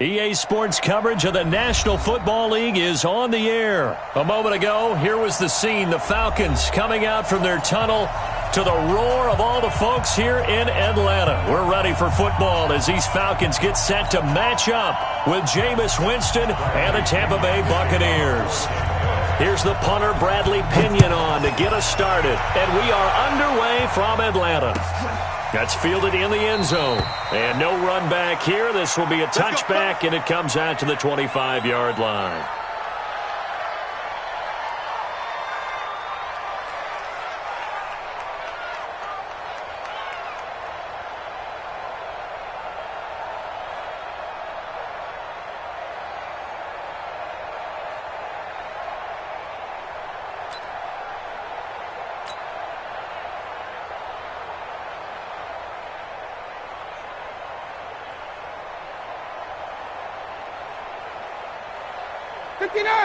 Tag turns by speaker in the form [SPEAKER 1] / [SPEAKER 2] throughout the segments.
[SPEAKER 1] EA Sports coverage of the National Football League is on the air. A moment ago, here was the scene. The Falcons coming out from their tunnel to the roar of all the folks here in Atlanta. We're ready for football as these Falcons get set to match up with Jameis Winston and the Tampa Bay Buccaneers. Here's the punter, Bradley Pinion, on to get us started. And we are underway from Atlanta. That's fielded in the end zone. And no run back here. This will be a touchback, and it comes out to the 25-yard line.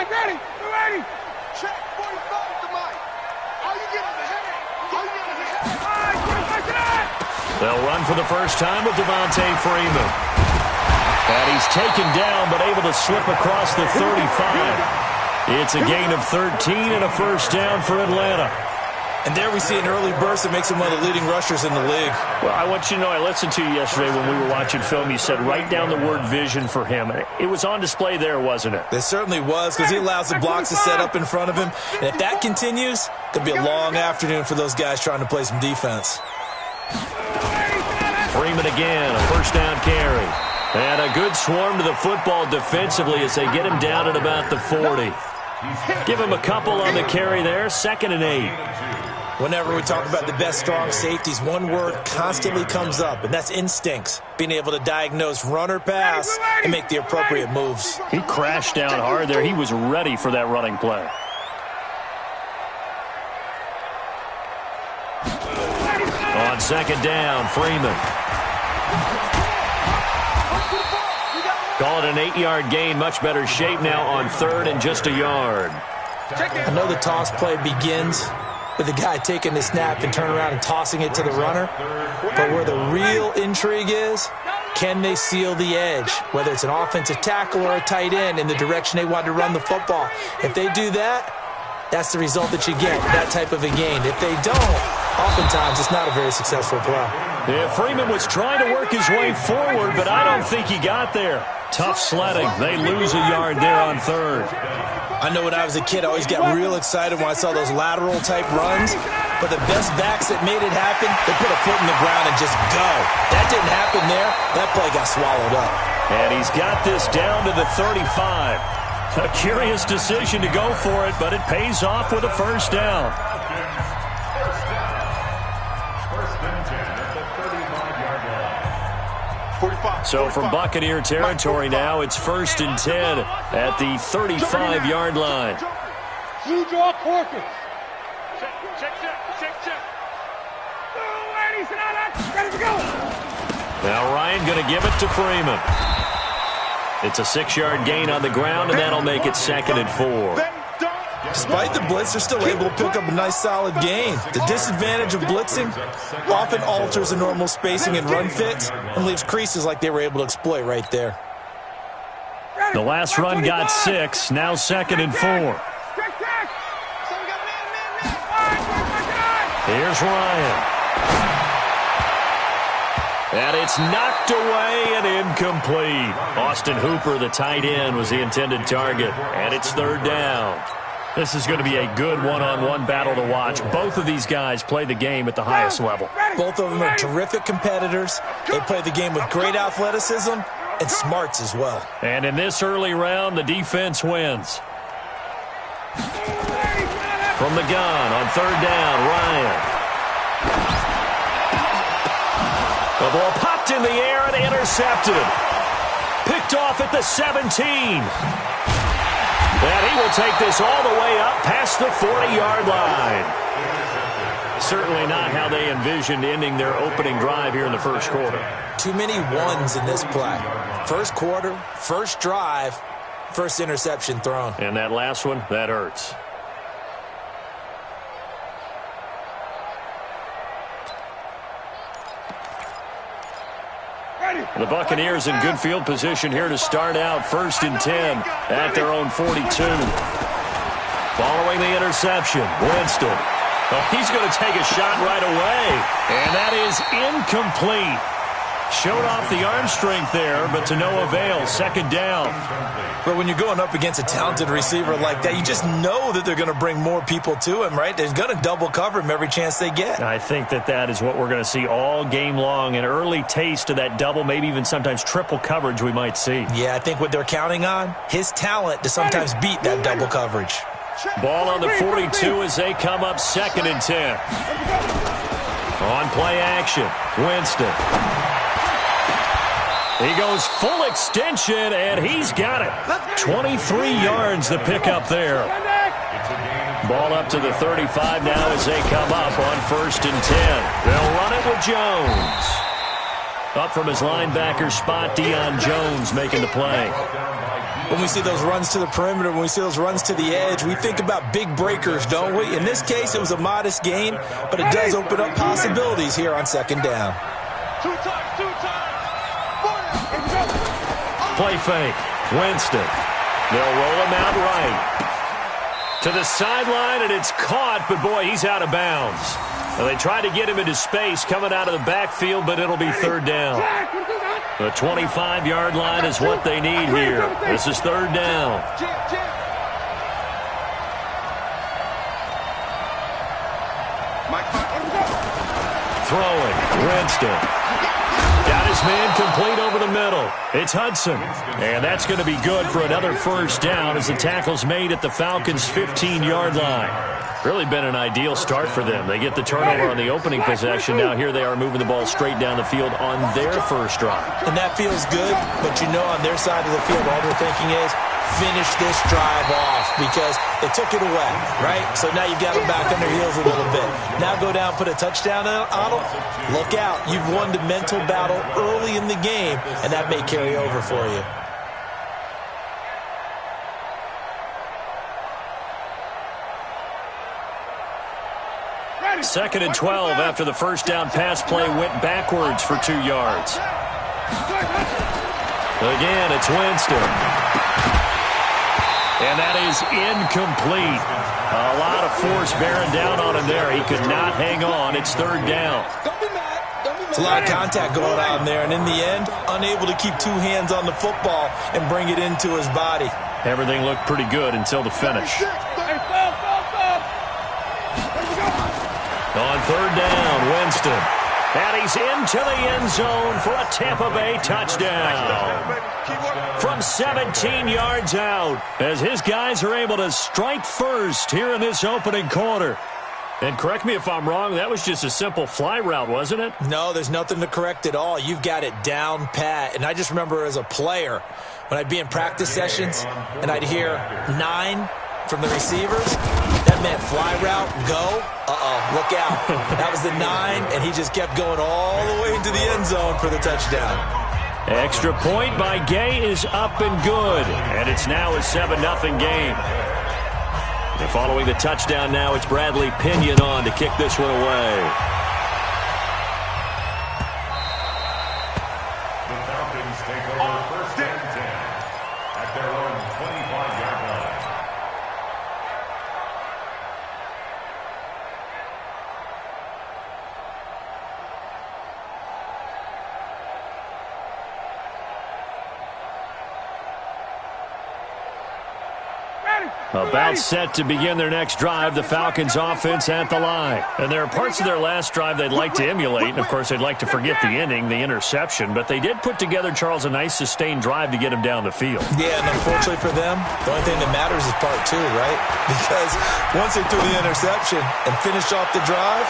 [SPEAKER 2] Ready? Ready? Check 45 to Mike. Are you getting the head? Are you getting the head?
[SPEAKER 1] They'll run for the first time with Devontae Freeman. And he's taken down but able to slip across the 35. It's a gain of 13 and a first down for Atlanta.
[SPEAKER 3] And there we see an early burst that makes him one of the leading rushers in the league.
[SPEAKER 1] Well, I want you to know, I listened to you yesterday when we were watching film. You said write down the word vision for him. It was on display there, wasn't it?
[SPEAKER 3] It certainly was, because he allows the blocks to set up in front of him. And if that continues, it'll be a long afternoon for those guys trying to play some defense.
[SPEAKER 1] Freeman again, a first down carry. And a good swarm to the football defensively as they get him down at about the 40. Give him a couple on the carry there, 2nd and 8.
[SPEAKER 3] Whenever we talk about the best strong safeties, one word constantly comes up, and that's instincts. Being able to diagnose run or pass and make the appropriate moves.
[SPEAKER 1] He crashed down hard there. He was ready for that running play. On 2nd down, Freeman. Call it an 8-yard gain. Much better shape now on 3rd and just a yard.
[SPEAKER 3] I know the toss play begins with the guy taking the snap and turning around and tossing it to the runner. But where the real intrigue is, can they seal the edge? Whether it's an offensive tackle or a tight end in the direction they want to run the football. If they do that, that's the result that you get, that type of a gain. If they don't, oftentimes it's not a very successful play.
[SPEAKER 1] Yeah, Freeman was trying to work his way forward, but I don't think he got there. Tough sledding. They lose a yard there on 3rd.
[SPEAKER 3] I know when I was a kid, I always got real excited when I saw those lateral-type runs. But the best backs that made it happen, they put a foot in the ground and just go. That didn't happen there. That play got swallowed up.
[SPEAKER 1] And he's got this down to the 35. A curious decision to go for it, but it pays off with a first down. So from Buccaneer territory now, it's 1st and 10 at the 35-yard line.
[SPEAKER 2] You draw Corkins. Check. Ready to go.
[SPEAKER 1] Now Ryan going to give it to Freeman. It's a 6-yard gain on the ground, and that'll make it 2nd and 4.
[SPEAKER 3] Despite the blitz, they're still able to pick up a nice solid gain. The disadvantage of blitzing often alters the normal spacing and run fits and leaves creases like they were able to exploit right there.
[SPEAKER 1] The last run got 6, now 2nd and 4. Here's Ryan. And it's knocked away and incomplete. Austin Hooper, the tight end, was the intended target. And it's 3rd down. This is going to be a good one-on-one battle to watch. Both of these guys play the game at the highest level.
[SPEAKER 3] Both of them are terrific competitors. They play the game with great athleticism and smarts as well.
[SPEAKER 1] And in this early round, the defense wins. From the gun on 3rd down, Ryan. The ball popped in the air and intercepted. Picked off at the 17. And he will take this all the way up past the 40-yard line. Certainly not how they envisioned ending their opening drive here in the first quarter.
[SPEAKER 3] Too many ones in this play. First quarter, first drive, first interception thrown.
[SPEAKER 1] And that last one, that hurts.
[SPEAKER 2] Ready.
[SPEAKER 1] The Buccaneers in good field position here to start out 1st and 10 at their own 42. Following the interception, Winston. Oh, he's going to take a shot right away. And that is incomplete. Showed off the arm strength there, but to no avail. 2nd down.
[SPEAKER 3] But when you're going up against a talented receiver like that, you just know that they're going to bring more people to him, right? They're going to double cover him every chance they get.
[SPEAKER 1] I think that is what we're going to see all game long. An early taste of that double, maybe even sometimes triple coverage we might see.
[SPEAKER 3] Yeah, I think what they're counting on, his talent to sometimes beat that double coverage.
[SPEAKER 1] Ball on the 42 as they come up 2nd and 10. On play action, Winston. He goes full extension, and he's got it. 23 yards the pickup there. Ball up to the 35 now as they come up on 1st and 10. They'll run it with Jones. Up from his linebacker spot, Deion Jones making the play.
[SPEAKER 3] When we see those runs to the perimeter, when we see those runs to the edge, we think about big breakers, don't we? In this case, it was a modest gain, but it does open up possibilities here on 2nd down.
[SPEAKER 2] Two times.
[SPEAKER 1] Play fake. Winston. They'll roll him out right. To the sideline, and it's caught, but boy, he's out of bounds. Well, they tried to get him into space coming out of the backfield, but it'll be 3rd down. The 25-yard line is what they need here. This is 3rd down. Throwing. Winston. Got his man complete over the middle. It's Hudson. And that's going to be good for another 1st down as the tackle's made at the Falcons' 15-yard line. Really been an ideal start for them. They get the turnover on the opening possession. Now here they are moving the ball straight down the field on their 1st drive.
[SPEAKER 3] And that feels good, but you know on their side of the field, all they're thinking is finish this drive off because they took it away, right? So now you've got them back on their heels a little bit. Now go down, put a touchdown on them. Look out. You've won the mental battle early in the game, and that may carry over for you.
[SPEAKER 1] Second and 12 after the 1st down pass play went backwards for 2 yards. Again, it's Winston. And that is incomplete. A lot of force bearing down on him there. He could not hang on. It's 3rd down.
[SPEAKER 3] It's a lot of contact going on there, and in the end, unable to keep 2 hands on the football and bring it into his body.
[SPEAKER 1] Everything looked pretty good until the finish. On 3rd down, Winston. And he's into the end zone for a Tampa Bay touchdown. From 17 yards out, as his guys are able to strike first here in this opening quarter. And correct me if I'm wrong, that was just a simple fly route, wasn't it?
[SPEAKER 3] No, there's nothing to correct at all. You've got it down pat. And I just remember as a player, when I'd be in practice sessions and I'd hear 9 from the receivers, that meant fly route, go. Look out. That was the 9, and he just kept going all the way into the end zone for the touchdown.
[SPEAKER 1] Extra point by Gay is up and good, and it's now a 7-0 game. And following the touchdown now, it's Bradley Pinion on to kick this one away.
[SPEAKER 4] The Falcons take over 1st and 10 at their own 25-yard line.
[SPEAKER 1] About set to begin their next drive, the Falcons offense at the line. And there are parts of their last drive they'd like to emulate. And, of course, they'd like to forget the ending, the interception. But they did put together, Charles, a nice sustained drive to get him down the field.
[SPEAKER 3] Yeah, and unfortunately for them, the only thing that matters is part 2, right? Because once they threw the interception and finished off the drive,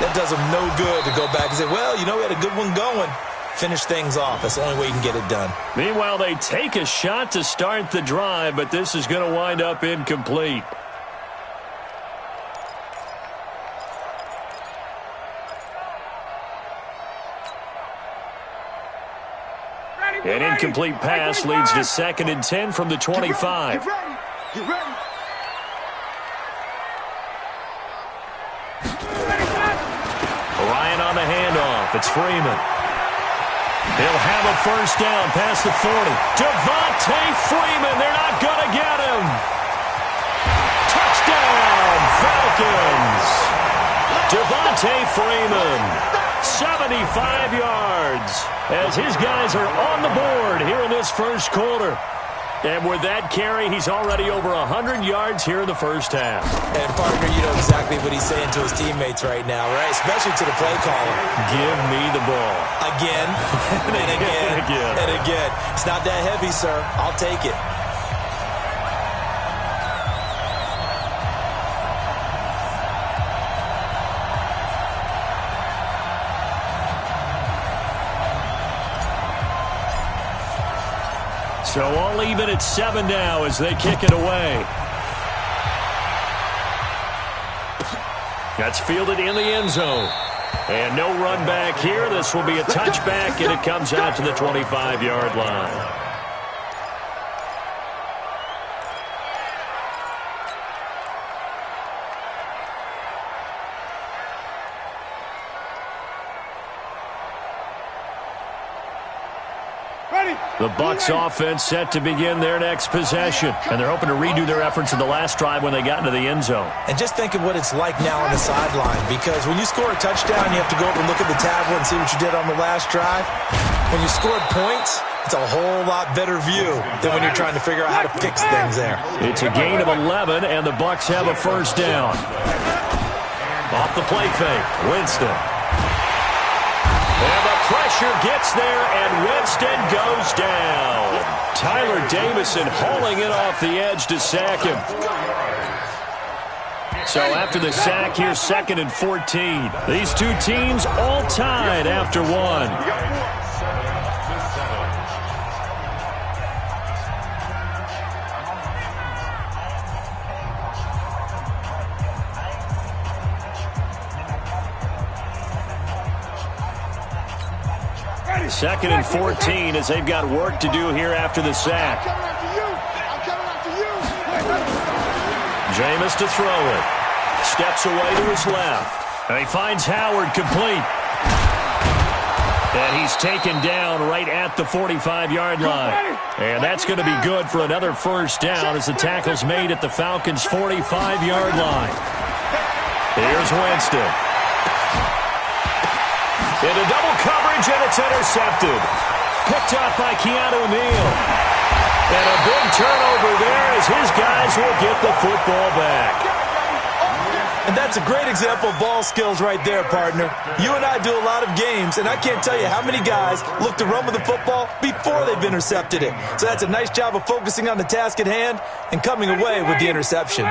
[SPEAKER 3] that does them no good to go back and say, well, you know, we had a good one going. Finish things off. That's the only way you can get it done.
[SPEAKER 1] Meanwhile, they take a shot to start the drive, but this is going to wind up incomplete. An incomplete pass leads to 2nd and 10 from the 25.
[SPEAKER 2] Get ready.
[SPEAKER 1] Ryan on the handoff. It's Freeman. He'll have a first down past the 40. Devontae Freeman, they're not going to get him. Touchdown, Falcons. Devontae Freeman, 75 yards, as his guys are on the board here in this first quarter. And with that carry, he's already over 100 yards here in the first half.
[SPEAKER 3] And, partner, you know exactly what he's saying to his teammates right now, right? Especially to the play caller.
[SPEAKER 1] Give me the ball.
[SPEAKER 3] Again, and again, and again. It's not that heavy, sir. I'll take it.
[SPEAKER 1] So all even at 7 now as they kick it away. That's fielded in the end zone. And no run back here. This will be a touchback, and it comes out to the 25-yard line. The Bucs offense set to begin their next possession, and they're hoping to redo their efforts in the last drive when they got into the end zone.
[SPEAKER 3] And just think of what it's like now on the sideline, because when you score a touchdown, you have to go over and look at the tablet and see what you did on the last drive. When you scored points, it's a whole lot better view than when you're trying to figure out how to fix things there.
[SPEAKER 1] It's a gain of 11, and the Bucs have a first down. Off the play fake, Winston. And the pressure gets there, and Winston goes down. Tyler Davison hauling it off the edge to sack him. So after the sack, here's 2nd and 14. These two teams all tied after one. Second and 14 as they've got work to do here after the sack. Jameis to throw it. Steps away to his left. And he finds Howard complete. And he's taken down right at the 45-yard line. And that's going to be good for another first down as the tackle's made at the Falcons' 45-yard line. Here's Winston. Into double coverage, and it's intercepted. Picked up by Keanu Neal. And a big turnover there as his guys will get the football back.
[SPEAKER 3] And that's a great example of ball skills right there, partner. You and I do a lot of games, and I can't tell you how many guys look to run with the football before they've intercepted it. So that's a nice job of focusing on the task at hand and coming away with the interception.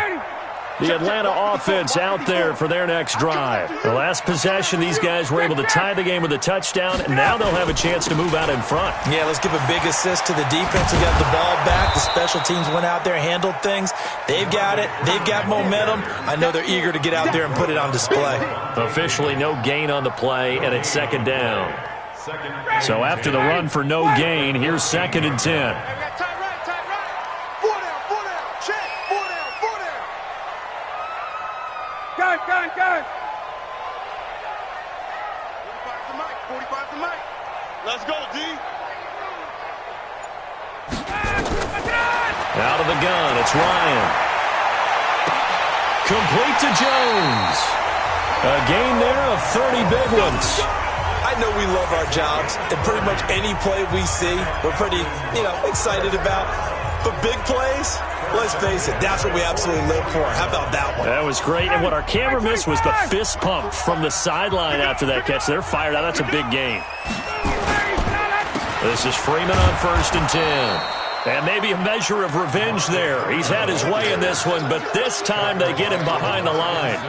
[SPEAKER 1] The Atlanta offense out there for their next drive. The last possession, these guys were able to tie the game with a touchdown, and now they'll have a chance to move out in front.
[SPEAKER 3] Yeah, let's give a big assist to the defense who got the ball back. The special teams went out there, handled things. They've got it. They've got momentum. I know they're eager to get out there and put it on display. Officially
[SPEAKER 1] no gain on the play, and it's 2nd down. So after the run for no gain, here's 2nd and 10.
[SPEAKER 2] Gun. 45 to Mike. Let's go, D.
[SPEAKER 1] Out of the gun, it's Ryan. Complete to Jones. A gain there of 30 big ones.
[SPEAKER 3] I know we love our jobs, and pretty much any play we see, we're pretty, excited about. But big plays, let's face it, that's what we absolutely live for. How about that one?
[SPEAKER 1] That was great, and what our camera missed was the fist pump from the sideline after that catch. They're fired out. That's a big gain. This is Freeman on 1st and 10. And maybe a measure of revenge there. He's had his way in this one, but this time they get him behind the line.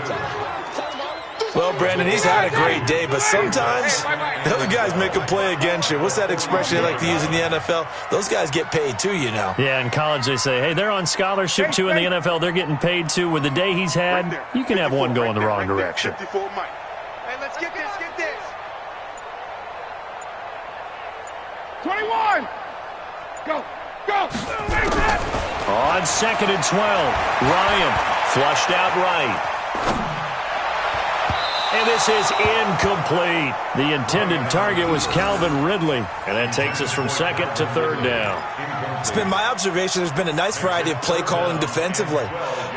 [SPEAKER 3] Well, Brandon, he's had a great day, but sometimes the other guys make a play against you. What's that expression they like to use in the NFL? Those guys get paid too,
[SPEAKER 1] Yeah, in college they say, hey, they're on scholarship too. In the NFL, they're getting paid too. With the day he's had, you can have one go in the wrong direction.
[SPEAKER 2] Hey, let's get this. 21. Go.
[SPEAKER 1] On 2nd and 12, Ryan flushed out right. And this is incomplete. The intended target was Calvin Ridley. And that takes us from second to third down.
[SPEAKER 3] It's been my observation there's been a nice variety of play calling defensively.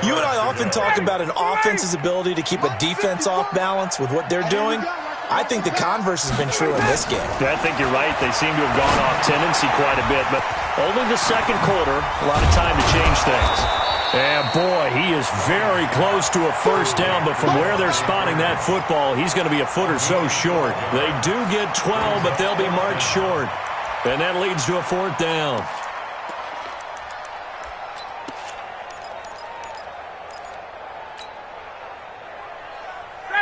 [SPEAKER 3] You and I often talk about an offense's ability to keep a defense off balance with what they're doing. I think the converse has been true in this game.
[SPEAKER 1] Yeah, I think you're right. They seem to have gone off tendency quite a bit, but only the second quarter, a lot of time to change things. And boy, he is very close to a first down, but from where they're spotting that football, he's going to be a foot or so short. They do get 12, but they'll be marked short. And that leads to a fourth down.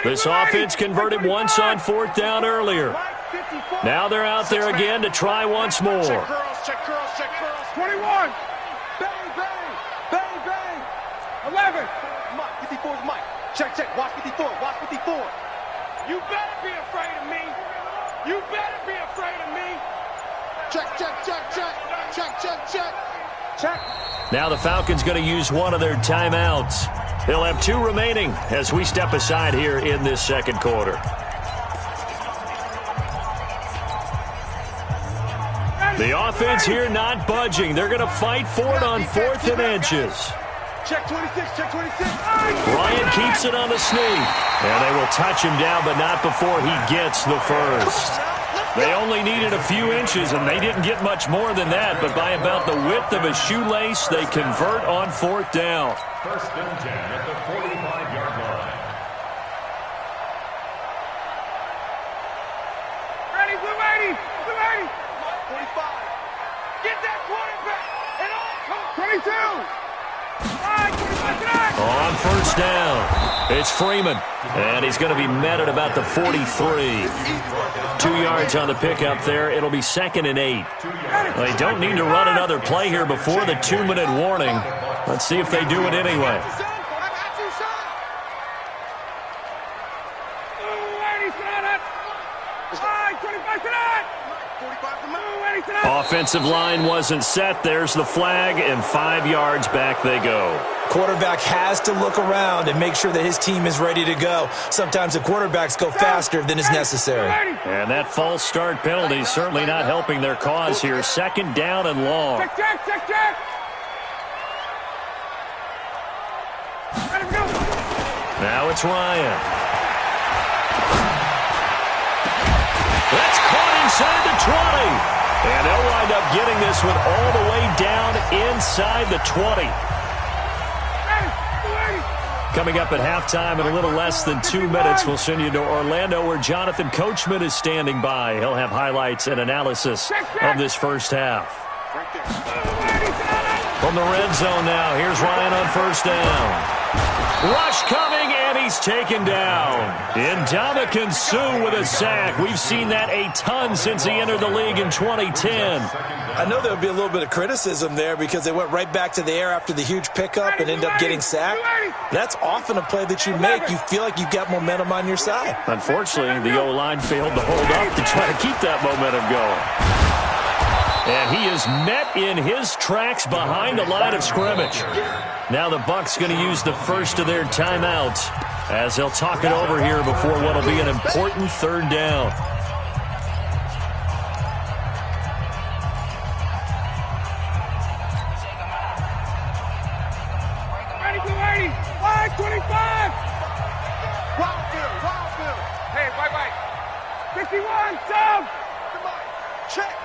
[SPEAKER 1] This offense converted once on fourth down earlier. Now they're out there again to try once more.
[SPEAKER 2] Check curls, check curls, check curls. 21. Bang, bang, bang, bang. 11. Mike, 54 is Mike. Check, check. Watch 54. Watch 54. You better be afraid of me. You better be afraid of me. Check, check, check, check. Check, check, check. Check.
[SPEAKER 1] Now the Falcons going to use one of their timeouts. They'll have 2 remaining as we step aside here in this second quarter. The offense here not budging. They're going to fight for it on 4th and inches.
[SPEAKER 2] Check 26, check 26.
[SPEAKER 1] Ryan keeps it on the sneak. And they will touch him down, but not before he gets the first. They only needed a few inches, and they didn't get much more than that. But by about the width of a shoelace, they convert on 4th down.
[SPEAKER 4] First and 10 at the 45-yard line.
[SPEAKER 2] Ready, blue 80, blue 80. 45. Get that quarterback. And on. 22.
[SPEAKER 1] On first down, it's Freeman, and he's going to be met at about the 43. 2 yards on the pickup there. It'll be 2nd and 8. They don't need to run another play here before the 2-minute warning. Let's see if they do it anyway. Offensive line wasn't set. There's the flag, and 5 yards back they go.
[SPEAKER 3] Quarterback has to look around and make sure that his team is ready to go. Sometimes the quarterbacks go faster than is necessary.
[SPEAKER 1] And that false start penalty is certainly not helping their cause here. 2nd down and long.
[SPEAKER 2] Check, check, check, check.
[SPEAKER 1] Now it's Ryan. That's caught inside the 20. And they'll wind up getting this one all the way down inside the 20. Coming up at halftime in a little less than 2 minutes, we'll send you to Orlando where Jonathan Coachman is standing by. He'll have highlights and analysis of this first half. From the red zone now, here's Ryan on first down. Rush coming, and he's taken down. Ndamukong Suh with a sack. We've seen that a ton since he entered the league in 2010.
[SPEAKER 3] I know there would be a little bit of criticism there because they went right back to the air after the huge pickup and ended up getting sacked. That's often a play that you make. You feel like you've got momentum on your side.
[SPEAKER 1] Unfortunately, the O-line failed to hold up to try to keep that momentum going. And he is met in his tracks behind the line of scrimmage. Now the Bucs going to use the first of their timeouts as they'll talk it over here before what will be an important 3rd down.
[SPEAKER 2] Ready, blue 80. Line 25. Wildfield. Hey, white. 51, sub. Check.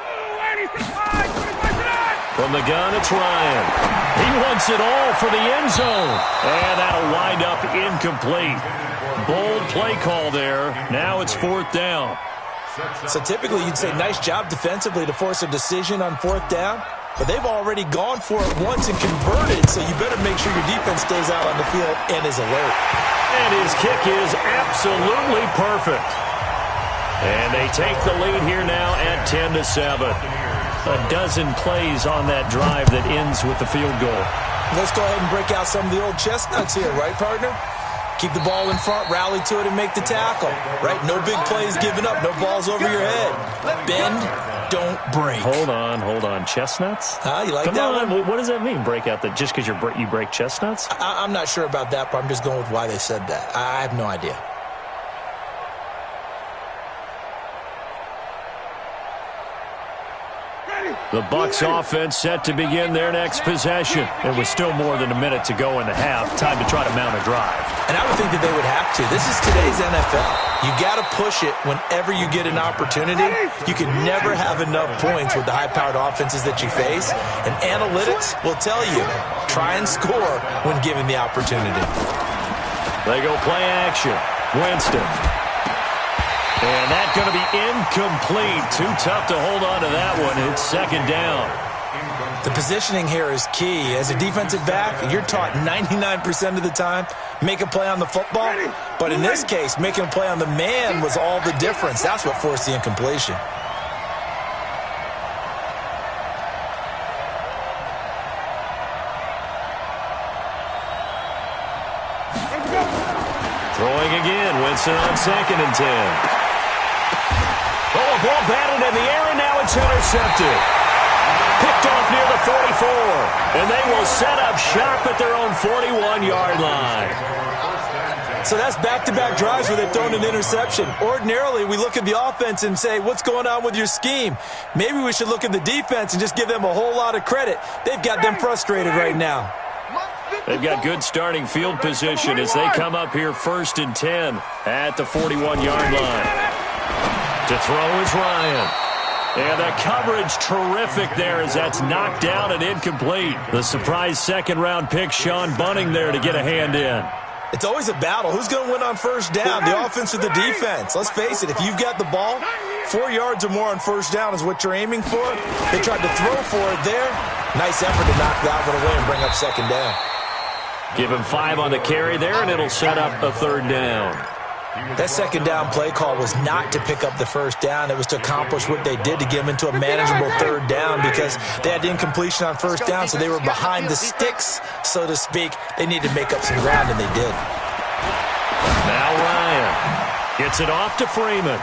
[SPEAKER 1] From the gun, it's Ryan. He wants it all for the end zone. And that'll wind up incomplete. Bold play call there. Now it's 4th down.
[SPEAKER 3] So typically you'd say nice job defensively to force a decision on 4th down. But they've already gone for it once and converted, so you better make sure your defense stays out on the field and is alert.
[SPEAKER 1] And his kick is absolutely perfect. And they take the lead here now at 10-7. A dozen plays on that drive that ends with the field goal.
[SPEAKER 3] Let's go ahead and break out some of the old chestnuts here, right, partner? Keep the ball in front, rally to it, and make the tackle, right? No big plays given up, no balls over your head. Bend, don't break.
[SPEAKER 1] Hold on. Chestnuts?
[SPEAKER 3] You like
[SPEAKER 1] Come
[SPEAKER 3] that
[SPEAKER 1] on.
[SPEAKER 3] one?
[SPEAKER 1] What does that mean, break out? Just because you break chestnuts?
[SPEAKER 3] I'm not sure about that, but I'm just going with why they said that. I have no idea.
[SPEAKER 1] The Bucs offense set to begin their next possession. And with still more than a minute to go in the half, time to try to mount a drive.
[SPEAKER 3] And I would think that they would have to. This is today's NFL. You got to push it whenever you get an opportunity. You can never have enough points with the high-powered offenses that you face. And analytics will tell you, try and score when given the opportunity.
[SPEAKER 1] They go play action. Winston. And that's going to be incomplete. Too tough to hold on to that one. It's second down.
[SPEAKER 3] The positioning here is key. As a defensive back, you're taught 99% of the time, make a play on the football. But in this case, making a play on the man was all the difference. That's what forced the incompletion.
[SPEAKER 1] Throwing again. Winston on 2nd and 10. Oh, a ball batted in the air, and now it's intercepted. Picked off near the 44. And they will set up shop at their own 41-yard line.
[SPEAKER 3] So that's back-to-back drives where they've thrown an interception. Ordinarily, we look at the offense and say, what's going on with your scheme? Maybe we should look at the defense and just give them a whole lot of credit. They've got them frustrated right now.
[SPEAKER 1] They've got good starting field position as they come up here 1st and 10 at the 41-yard line. To throw is Ryan. And the coverage terrific there as that's knocked down and incomplete. The surprise second-round pick, Sean Bunting, there to get a hand in.
[SPEAKER 3] It's always a battle. Who's going to win on first down, the offense or the defense? Let's face it, if you've got the ball, 4 yards or more on first down is what you're aiming for. They tried to throw for it there. Nice effort to knock that one away and bring up second down.
[SPEAKER 1] Give him 5 on the carry there, and it'll set up a third down.
[SPEAKER 3] That second down play call was not to pick up the first down. It was to accomplish what they did to get them into a manageable third down because they had incompletion on first down, so they were behind the sticks, so to speak. They needed to make up some ground, and they did.
[SPEAKER 1] Now Ryan gets it off to Freeman.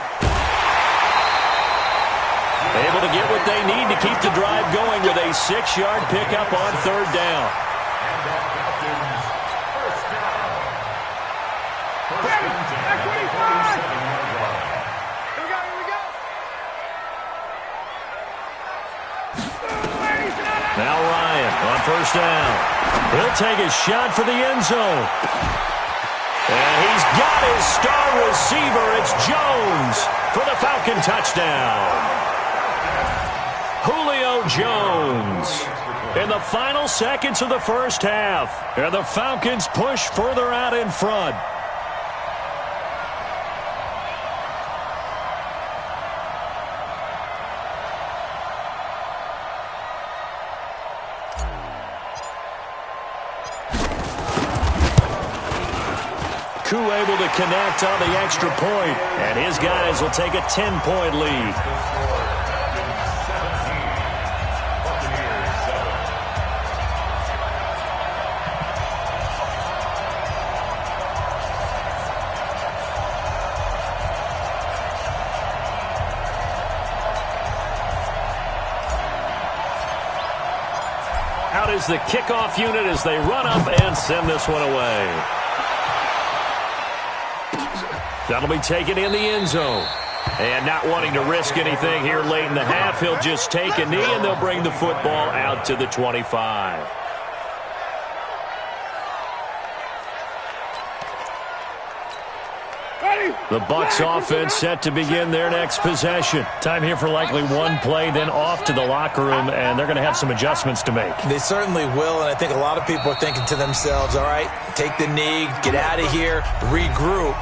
[SPEAKER 1] Able to get what they need to keep the drive going with a 6-yard pickup on third down. Now Ryan on first down. He'll take a shot for the end zone. And he's got his star receiver. It's Jones for the Falcon touchdown. Julio Jones in the final seconds of the first half. And the Falcons push further out in front. Koo able to connect on the extra point, and his guys will take a 10-point lead. Out is the kickoff unit as they run up and send this one away. That'll be taken in the end zone. And not wanting to risk anything here late in the half, he'll just take a knee and they'll bring the football out to the 25. The Bucs offense set to begin their next possession. Time here for likely one play, then off to the locker room, and they're going to have some adjustments to make.
[SPEAKER 3] They certainly will, and I think a lot of people are thinking to themselves, all right, take the knee, get out of here, regroup.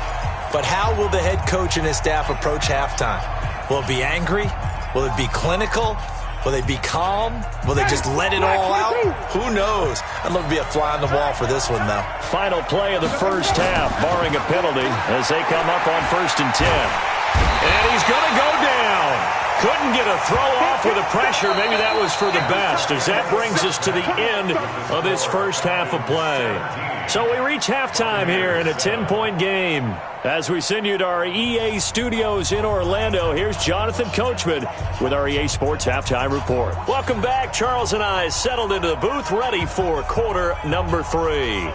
[SPEAKER 3] But how will the head coach and his staff approach halftime? Will it be angry? Will it be clinical? Will they be calm? Will they just let it all out? Who knows? I'd love to be a fly on the wall for this one, though.
[SPEAKER 1] Final play of the first half, barring a penalty, as they come up on 1st and 10. And he's going to go down. Couldn't get a throw off with the pressure. Maybe that was for the best, as that brings us to the end of this first half of play. So we reach halftime here in a 10-point game. As we send you to our EA studios in Orlando, here's Jonathan Coachman with our EA Sports Halftime Report. Welcome back. Charles and I settled into the booth, ready for quarter number 3.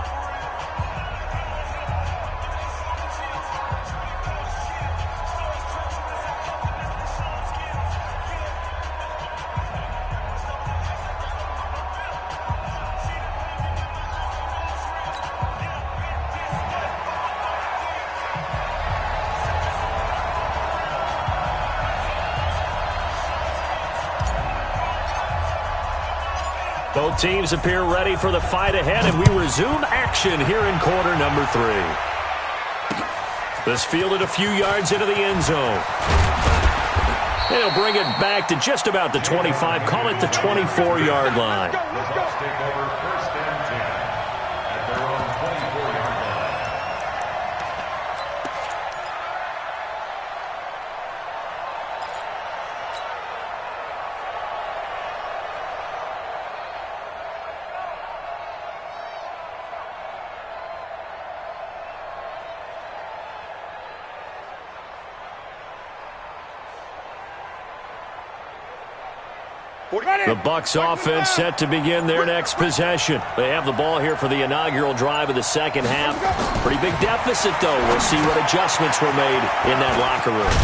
[SPEAKER 1] Both teams appear ready for the fight ahead, and we resume action here in quarter number 3. This fielded a few yards into the end zone. They'll bring it back to just about the 25, call it the 24-yard line.
[SPEAKER 4] Bucks take over first and 10 at their own 24-yard line.
[SPEAKER 1] The Bucs offense set to begin their next possession. They have the ball here for the inaugural drive of the second half. Pretty big deficit, though. We'll see what adjustments were made in that locker room.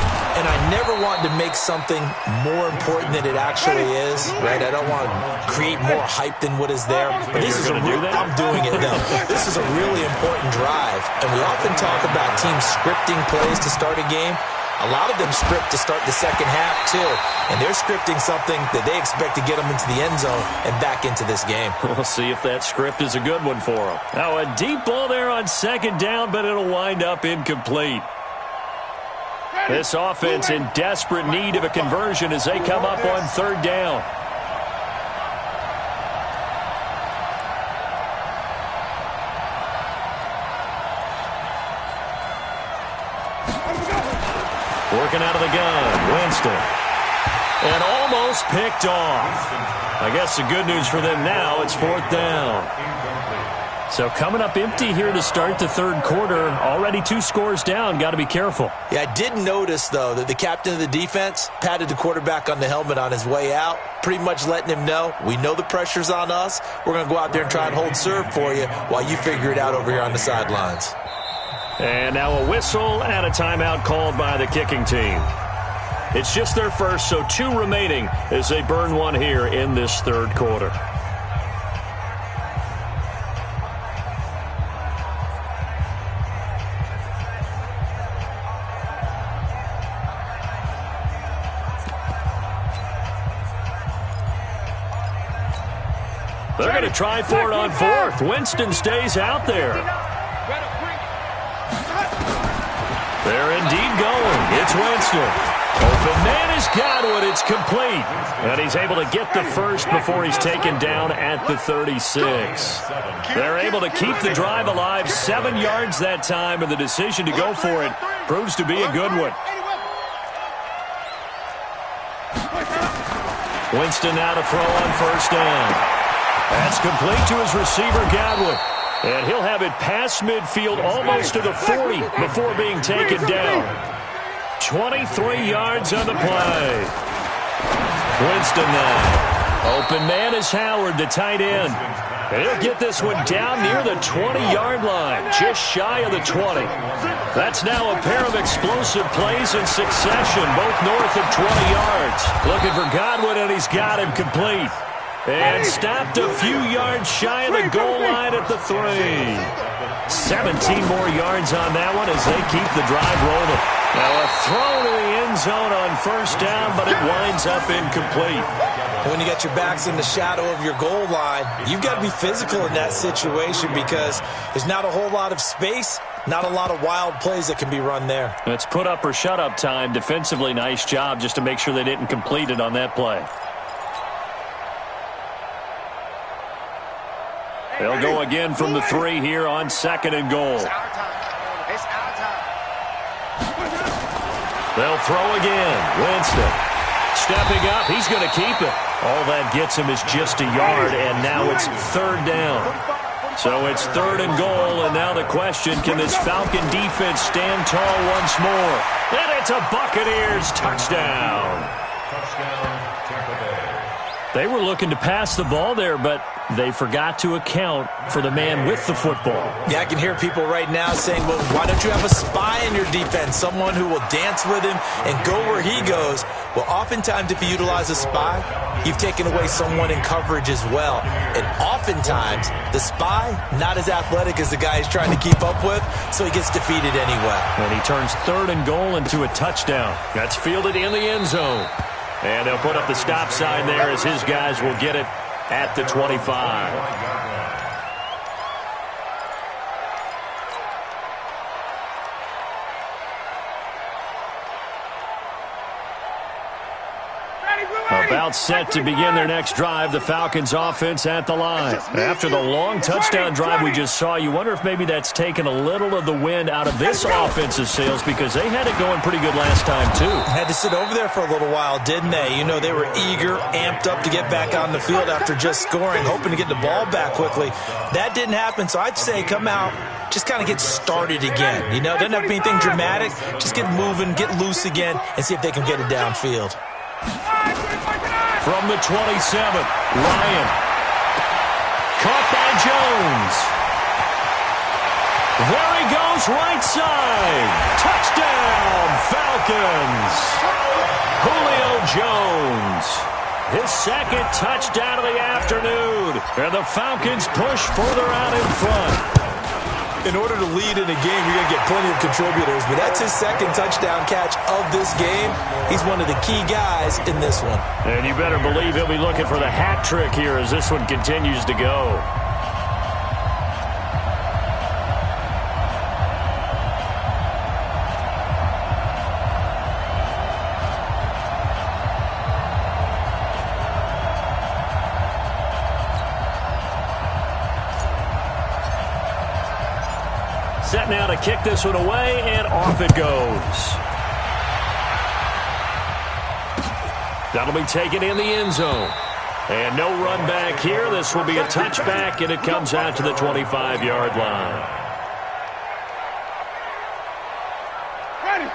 [SPEAKER 3] And I never want to make something more important than it actually is, right? I don't want to create more hype than what is there. But this is I'm doing it, though. This is a really important drive. And we often talk about teams scripting plays to start a game. A lot of them script to start the second half, too. And they're scripting something that they expect to get them into the end zone and back into this game.
[SPEAKER 1] We'll see if that script is a good one for them. Now, a deep ball there on second down, but it'll wind up incomplete. This offense in desperate need of a conversion as they come up on third down. Working out of the gun, Winston. And almost picked off. I guess the good news for them now, it's fourth down. So coming up empty here to start the third quarter. Already 2 scores down. Got to be careful.
[SPEAKER 3] Yeah, I did notice, though, that the captain of the defense patted the quarterback on the helmet on his way out, pretty much letting him know, we know the pressure's on us. We're going to go out there and try and hold serve for you while you figure it out over here on the sidelines.
[SPEAKER 1] And now a whistle and a timeout called by the kicking team. It's just their first, so 2 remaining as they burn one here in this third quarter. They're going to try for it on fourth. Winston stays out there. They're indeed going. It's Winston. Open man is Godwin. It's complete. And he's able to get the first before he's taken down at the 36. They're able to keep the drive alive. 7 yards that time, and the decision to go for it proves to be a good one. Winston now to throw on first down. That's complete to his receiver, Godwin. And he'll have it past midfield almost to the 40 before being taken down. 23 yards on the play. Winston now. Open man is Howard, the tight end. And he'll get this one down near the 20-yard line, just shy of the 20. That's now a pair of explosive plays in succession, both north of 20 yards. Looking for Godwin, and he's got him complete. And stopped a few yards shy of the goal line at the 3. 17 more yards on that one as they keep the drive rolling. Now a throw to the end zone on first down, but it winds up incomplete.
[SPEAKER 3] When you got your backs in the shadow of your goal line, you've got to be physical in that situation because there's not a whole lot of space, not a lot of wild plays that can be run there.
[SPEAKER 1] It's put up or shut up time. Defensively, nice job just to make sure they didn't complete it on that play. They'll go again from the 3 here on second and goal.
[SPEAKER 2] It's our time. It's our time.
[SPEAKER 1] They'll throw again. Winston stepping up. He's going to keep it. All that gets him is just a yard, and now it's third down. So it's third and goal, and now the question, can this Falcon defense stand tall once more? And it's a Buccaneers touchdown.
[SPEAKER 4] Touchdown, Tampa Bay.
[SPEAKER 1] They were looking to pass the ball there, but they forgot to account for the man with the football.
[SPEAKER 3] Yeah, I can hear people right now saying, well, why don't you have a spy in your defense, someone who will dance with him and go where he goes? Well, oftentimes if you utilize a spy, you've taken away someone in coverage as well. And oftentimes, the spy, not as athletic as the guy he's trying to keep up with, so he gets defeated anyway.
[SPEAKER 1] And he turns third and goal into a touchdown. That's fielded in the end zone. And they'll put up the stop sign there as his guys will get it at the 25. About set to begin their next drive, the Falcons offense at the line. After the long touchdown drive we just saw, you wonder if maybe that's taken a little of the wind out of this offensive sails because they had it going pretty good last time too.
[SPEAKER 3] Had to sit over there for a little while, didn't they? You know, they were eager, amped up to get back on the field after just scoring, hoping to get the ball back quickly. That didn't happen, so I'd say come out, just kind of get started again. You know, doesn't have to be anything dramatic. Just get moving, get loose again, and see if they can get it downfield.
[SPEAKER 1] From the 27, Ryan. Caught by Jones. There he goes, right side. Touchdown, Falcons. Julio Jones. His second touchdown of the afternoon. And the Falcons push further out in front.
[SPEAKER 3] In order to lead in a game, you're going to get plenty of contributors, but that's his second touchdown catch of this game. He's one of the key guys in this one.
[SPEAKER 1] And you better believe he'll be looking for the hat trick here as this one continues to go. Set now to kick this one away, and off it goes. That'll be taken in the end zone. And no run back here. This will be a touchback, and it comes out to the 25-yard line.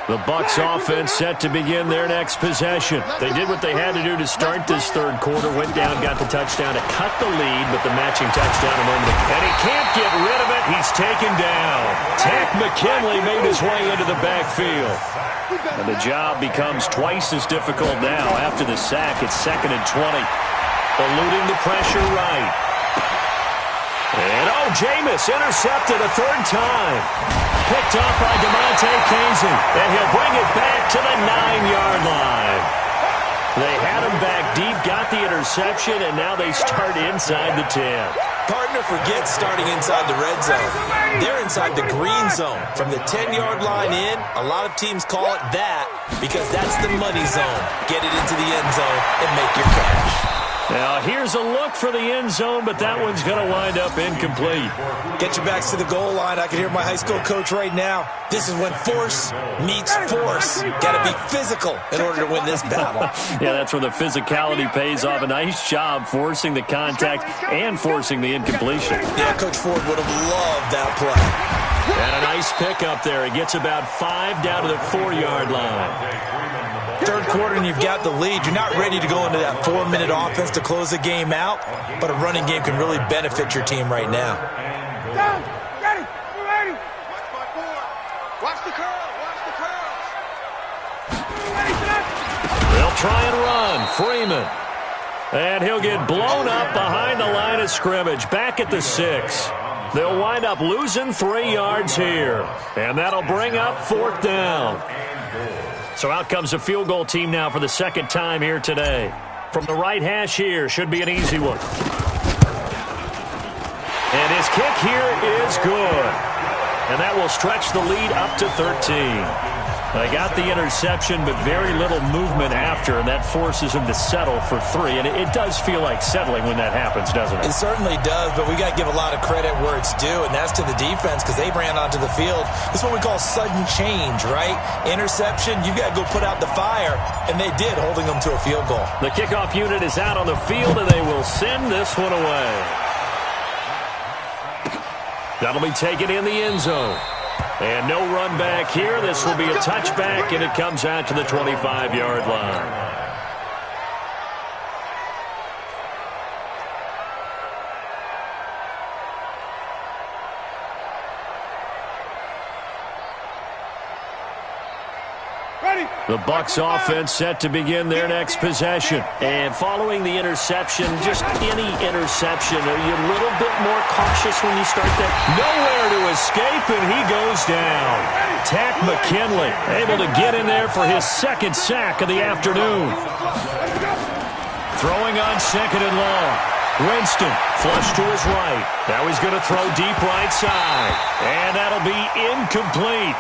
[SPEAKER 1] The Bucs offense set to begin their next possession. They did what they had to do to start this third quarter. Went down, got the touchdown to cut the lead, but the matching touchdown a moment ago. And he can't get rid of it. He's taken down. Takk McKinley made his way into the backfield. And the job becomes twice as difficult now. After the sack, it's 2nd and 20. Eluding the pressure right. And Jameis intercepted a third time. Picked up by DeMonte Casey. And he'll bring it back to the 9-yard line. They had him back deep, got the interception, and now they start inside the 10.
[SPEAKER 3] Partner forgets starting inside the red zone. They're inside the green zone. From the 10-yard line in, a lot of teams call it that because that's the money zone. Get it into the end zone and make your cash.
[SPEAKER 1] Now, here's a look for the end zone, but that one's going to wind up incomplete.
[SPEAKER 3] Get your backs to the goal line. I can hear my high school coach right now. This is when force meets force. Got to be physical in order to win this battle.
[SPEAKER 1] Yeah, that's where the physicality pays off. A nice job forcing the contact and forcing the incompletion.
[SPEAKER 3] Yeah, Coach Ford would have loved that play.
[SPEAKER 1] And a nice pickup there. He gets about 5 down to the 4-yard line.
[SPEAKER 3] Third quarter and you've got the lead. You're not ready to go into that 4-minute offense to close the game out, but a running game can really benefit your team right now.
[SPEAKER 2] Down, get it, we're ready. Watch my board. Watch the curl, watch the curls.
[SPEAKER 1] They'll try and run. Freeman. And he'll get blown up behind the line of scrimmage. Back at the 6. They'll wind up losing 3 yards here. And that'll bring up 4th down. So out comes the field goal team now for the second time here today. From the right hash here, should be an easy one. And his kick here is good. And that will stretch the lead up to 13. They got the interception, but very little movement after, and that forces him to settle for 3. And it does feel like settling when that happens, doesn't it?
[SPEAKER 3] It certainly does, but we got to give a lot of credit where it's due, and that's to the defense because they ran onto the field. This is what we call sudden change, right? Interception, you got to go put out the fire, and they did, holding them to a field goal.
[SPEAKER 1] The kickoff unit is out on the field, and they will send this one away. That'll be taken in the end zone. And no run back here. This will be a touchback, and it comes out to the 25-yard line. The Bucs offense set to begin their next possession. And following the interception, just any interception, are you a little bit more cautious when you start that? Nowhere to escape, and he goes down. Takk McKinley able to get in there for his second sack of the afternoon. Throwing on 2nd and long. Winston, flush to his right. Now he's going to throw deep right side. And that'll be incomplete.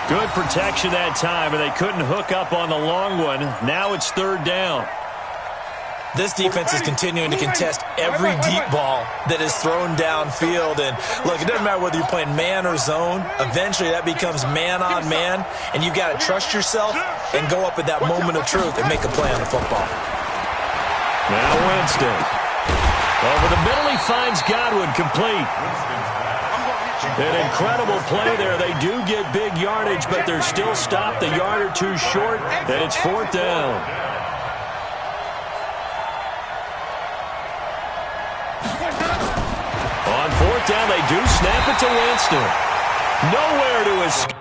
[SPEAKER 1] Good protection that time, and they couldn't hook up on the long one. Now it's third down.
[SPEAKER 3] This defense is continuing to contest every deep ball that is thrown downfield. And, look, it doesn't matter whether you're playing man or zone. Eventually that becomes man on man, and you've got to trust yourself and go up at that moment of truth and make a play on the football.
[SPEAKER 1] Now Winston. Over the middle, he finds Godwin complete. An incredible play there. They do get big yardage, but they're still stopped a yard or two short, and it's fourth down. On fourth down, they do snap it to Winston. Nowhere to escape.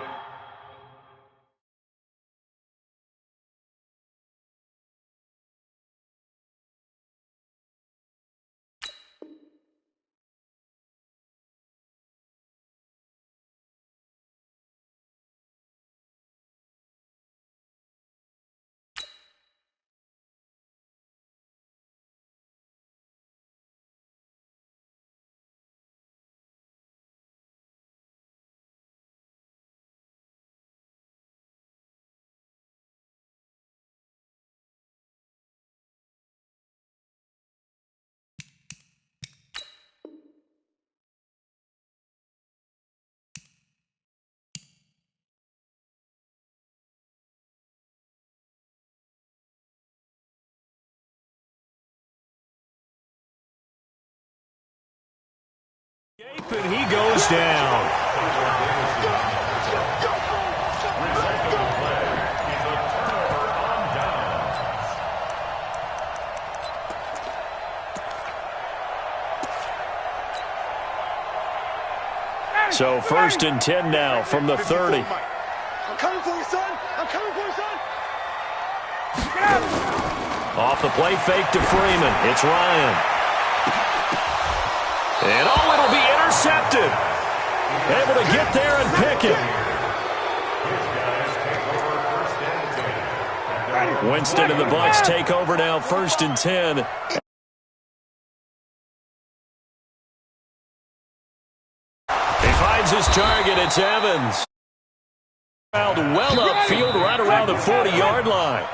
[SPEAKER 1] And he goes down. So first and 10 now from the 30.
[SPEAKER 2] I'm coming for you, son. I'm coming for you, son.
[SPEAKER 1] Off the play fake to Freeman. It's Ryan. And oh, it'll be intercepted. Able to get there and pick it. Winston and the Bucs take over now, first and 10. He finds his target. It's Evans. Well upfield, right around the 40-yard line.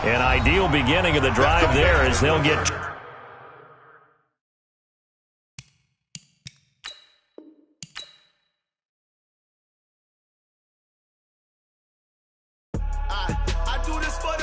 [SPEAKER 1] An ideal beginning of the drive there as they'll get...
[SPEAKER 5] I do this for